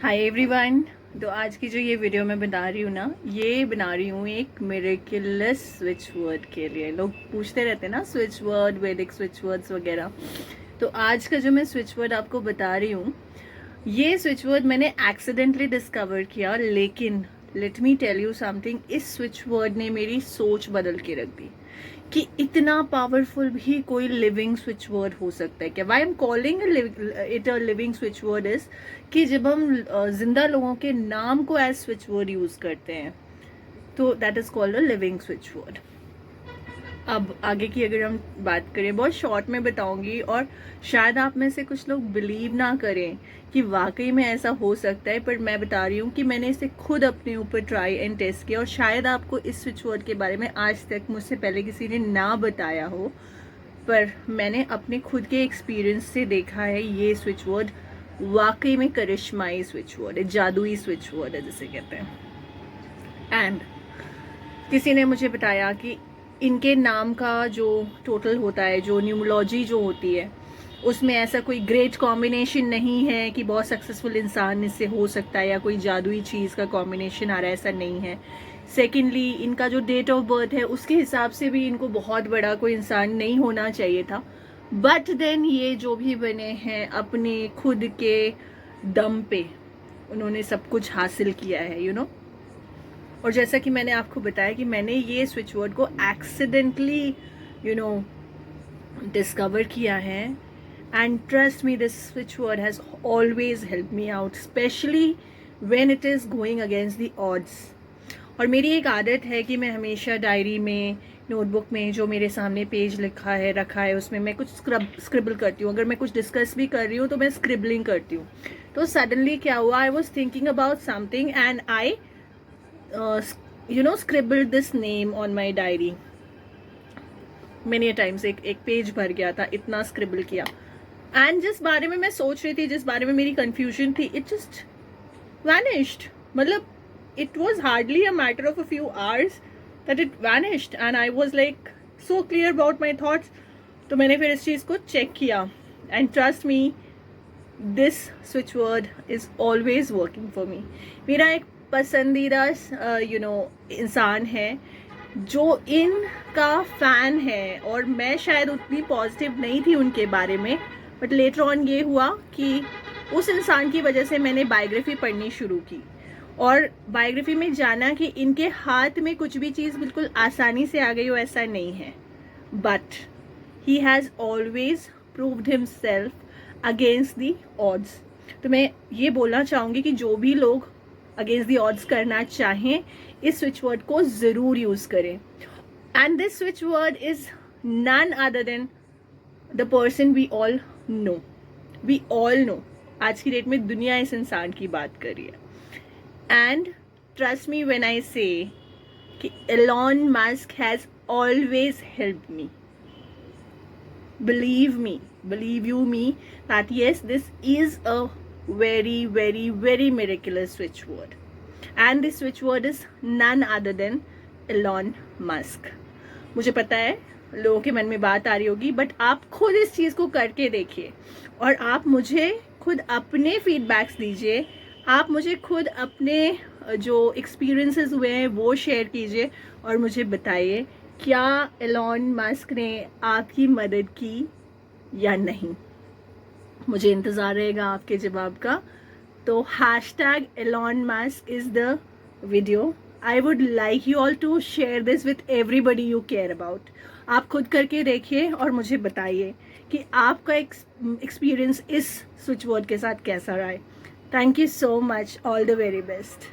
Hi everyone. तो आज की जो ये वीडियो मैं बना रही हूँ ना, ये बना रही हूँ एक मिरेकलस स्विच वर्ड के लिए। लोग पूछते रहते हैं ना स्विच वर्ड, वैदिक स्विच वर्ड्स वगैरह। तो आज का जो मैं स्विच वर्ड आपको बता रही हूँ, ये स्विच वर्ड मैंने एक्सीडेंटली डिस्कवर किया, लेकिन let me tell you something, इस स्विच वर्ड ने मेरी सोच बदल के रख दी कि इतना पावरफुल भी कोई लिविंग स्विच वर्ड हो सकता है क्या। Why am calling it a living switch word is कि जब हम जिंदा लोगों के नाम को एज स्विच वर्ड यूज करते हैं तो that is called a living switch word. अब आगे की अगर हम बात करें, बहुत शॉर्ट में बताऊंगी और शायद आप में से कुछ लोग बिलीव ना करें कि वाकई में ऐसा हो सकता है, पर मैं बता रही हूँ कि मैंने इसे खुद अपने ऊपर ट्राई एंड टेस्ट किया और शायद आपको इस स्विच वर्ड के बारे में आज तक मुझसे पहले किसी ने ना बताया हो, पर मैंने अपने खुद के एक्सपीरियंस से देखा है ये स्विच वर्ड वाकई में करिश्माई स्विच वर्ड है, जादुई स्विच वर्ड है जिसे कहते हैं। एंड किसी ने मुझे बताया कि इनके नाम का जो टोटल होता है, जो न्यूमोलॉजी जो होती है, उसमें ऐसा कोई ग्रेट कॉम्बिनेशन नहीं है कि बहुत सक्सेसफुल इंसान इससे हो सकता है या कोई जादुई चीज़ का कॉम्बिनेशन आ रहा है, ऐसा नहीं है। सेकेंडली, इनका जो डेट ऑफ बर्थ है उसके हिसाब से भी इनको बहुत बड़ा कोई इंसान नहीं होना चाहिए था, बट देन ये जो भी बने हैं अपने खुद के दम पे उन्होंने सब कुछ हासिल किया है, यू नो। और जैसा कि मैंने आपको बताया कि मैंने ये स्विच वर्ड को एक्सीडेंटली डिस्कवर किया है, and trust me this switch word has always help me out, specially when it is going against the odds. और मेरी एक आदत है कि मैं हमेशा डायरी में, नोटबुक में जो मेरे सामने पेज लिखा है रखा है उसमें मैं कुछ स्क्रिबल करती हूँ। अगर मैं कुछ डिस्कस भी कर रही हूँ तो मैं स्क्रिबलिंग करती हूँ। तो सडनली क्या हुआ, I was thinking about something and I scribbled this name on my diary many a times। एक पेज भर गया था, इतना स्क्रिबल किया। एंड जिस बारे में मैं सोच रही थी, जिस बारे में मेरी कंफ्यूजन थी, इट जस्ट वैनिश्ड। मतलब it was hardly a matter of a few hours that it vanished and I was like so clear about my thoughts। तो मैंने फिर इस चीज़ को चेक किया and trust me, this switch word is always working for me। मेरा एक पसंदीदा इंसान है जो इनका फैन है, और मैं शायद उतनी पॉजिटिव नहीं थी उनके बारे में, बट लेटर ऑन ये हुआ कि उस इंसान की वजह से मैंने बायोग्राफी पढ़नी शुरू की और बायोग्राफी में जाना कि इनके हाथ में कुछ भी चीज़ बिल्कुल आसानी से आ गई हो ऐसा नहीं है, but he has always proved himself against the odds. तो मैं ये बोलना चाहूँगी कि जो भी लोग अगेंस्ट दी ऑड्स करना चाहें, इस स्विच वर्ड को ज़रूर यूज़ करें। And this switch word is none other than the person we all know. We all know आज की डेट में दुनिया इस इंसान की बात कर रही है। And trust me when I से कि Elon Musk has always helped me. Believe you me that yes, this is a very miraculous switch word, and this switch word is none other than Elon Musk। मुझे पता है लोगों के मन में बात आ रही होगी, बट आप खुद इस चीज़ को करके देखिए और आप मुझे खुद अपने फीडबैक्स दीजिए। आप मुझे खुद अपने जो एक्सपीरियंसेस हुए हैं वो शेयर कीजिए और मुझे बताइए क्या एलॉन मस्क ने आपकी मदद की या नहीं। मुझे इंतज़ार रहेगा आपके जवाब का। तो hashtag Elon Musk is the video. I would like you all to share this with everybody you care about. आप खुद करके देखिए और मुझे बताइए कि आपका एक्सपीरियंस इस स्विच वर्ड के साथ कैसा रहा है। Thank you so much, all the very best.